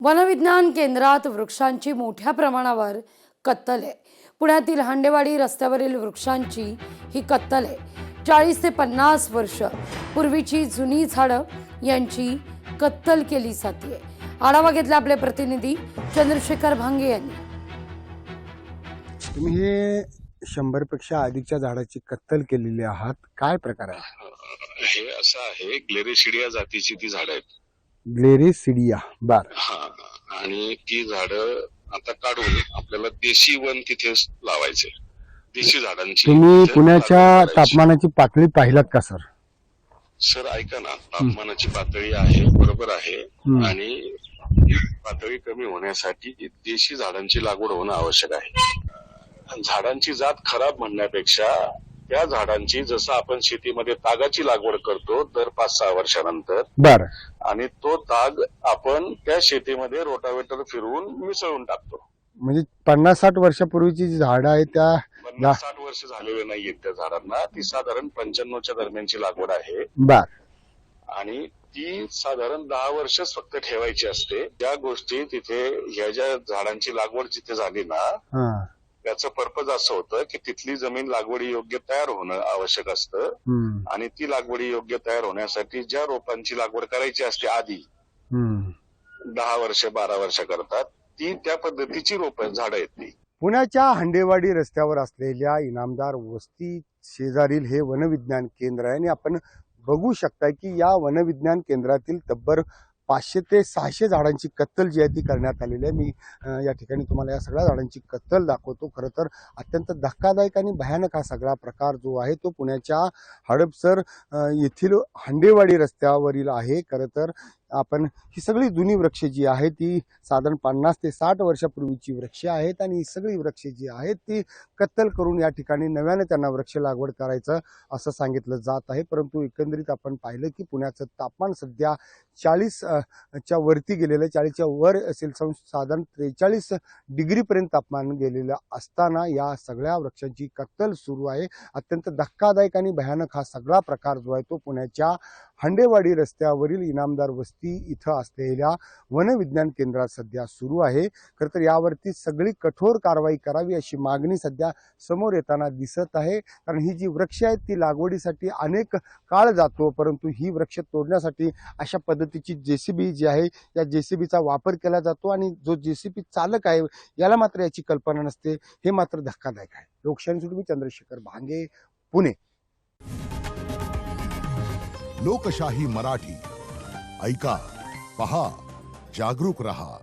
वनविज्ञान केंद्रात वृक्षांची मोठ्या प्रमाणावर कत्तल आहे। पुण्यातील हांडेवाडी रस्त्यावरील वृक्षांची ही कत्तल आहे। 40 ते 50 वर्ष पूर्वीची जुनी झाडं यांची कत्तल केली जाते। आढावा घेतला आपले प्रतिनिधी चंद्रशेखर भांगे यांनी। तुम्ही हे 100 पेक्षा अधिकच्या झाडाची कत्तल केलेली आहात, काय प्रकार आहे? हे असं आहे, ग्लेरिसिडिया जातीची ती झाडं आहेत। ग्लेरिसिडिया, बर। हा, आणि ती झाडं आता काढून आपल्याला देशी वन तिथे लावायचे, देशी झाडांची। तुम्ही तिथे पुण्याच्या लागवड करायची। तापमानाची पातळी पाहिलात का सर? सर ऐका ना, तापमानाची पातळी आहे, बरोबर आहे, आणि ही पातळी कमी होण्यासाठी देशी झाडांची लागवड होणं आवश्यक आहे। झाडांची जात खराब म्हणण्यापेक्षा त्या झाडांची, जसं आपण शेतीमध्ये तागाची लागवड करतो दर 5-6 वर्षानंतर, बर, आणि तो ताग आपण त्या शेतीमध्ये रोटावेटर फिरवून मिसळून टाकतो। म्हणजे 50-60 वर्षापूर्वीची जी झाडं आहेत त्या 50-60 वर्ष झालेले नाहीयेत त्या झाडांना, ती साधारण 95च्या दरम्यानची लागवड आहे, बर, आणि ती साधारण 10 वर्षच फक्त ठेवायची असते। त्या गोष्टी तिथे, ह्या ज्या झाडांची लागवड जिथे झाली ना, त्याचं पर्पज असं होतं की तिथली जमीन लागवडी योग्य तयार होणं आवश्यक असतं, आणि ती लागवडी योग्य तयार होण्यासाठी ज्या रोपांची लागवड करायची असते आधी 10 वर्ष 12 वर्ष करतात, ती त्या पद्धतीची झाडं आहेत ती। पुण्याच्या हांडेवाडी रस्त्यावर असलेल्या इनामदार वस्ती शेजारील हे वनविज्ञान केंद्र आहे, आणि आपण बघू शकता की या वनविज्ञान केंद्रातील तब्बल 500 ते 600 झाडांची कत्तल जी आहे ती करण्यात आलेली आहे। मी या ठिकाणी तुम्हाला या सगळ्या झाडांची कत्तल दाखवतो। खरं तर अत्यंत धक्कादायक आणि भयानक हा सगळा प्रकार जो आहे तो पुण्याच्या हडपसर येथील हांडेवाडी रस्त्यावरील आहे। खरं तर आपण ही सगळी जुनी वृक्ष जी आहे ती साधारण 50 ते 60 वर्षापूर्वीची वृक्ष आहेत, आणि ही सगळी वृक्ष जी आहेत ती कत्तल करून या ठिकाणी नव्याने त्यांना वृक्ष लागवड करायचं असं सांगितलं जात आहे। परंतु एकंदरीत आपण पाहिलं की पुण्याचं तापमान सध्या 40च्या वरती गेलेलं, 40च्या वर असेल, साधारण 43 डिग्रीपर्यंत तापमान गेलेलं असताना या सगळ्या वृक्षांची कत्तल सुरू आहे। अत्यंत धक्कादायक आणि भयानक हा सगळा प्रकार जो आहे तो पुण्याच्या हांडेवाडी रस्त्यावरील इनामदार वस्ती इथं असलेल्या वनविज्ञान केंद्रात सध्या सुरू आहे। खरं तर यावरती सगळी कठोर कारवाई करावी अशी मागणी सध्या समोर येताना दिसत आहे, कारण ही जी वृक्ष आहेत ती लागवडीसाठी अनेक काळ जातो, परंतु ही वृक्ष तोडण्यासाठी अशा पद्धतीची JCB जी आहे या JCBचा वापर केला जातो, आणि जो JCB चालक आहे याला मात्र याची कल्पना नसते। हे मात्र धक्कादायक आहे। लोकशाहीसाठी मी चंद्रशेखर भांगे, पुणे। लोकशाही मराठी ऐका, पहा, जागरूक रहा।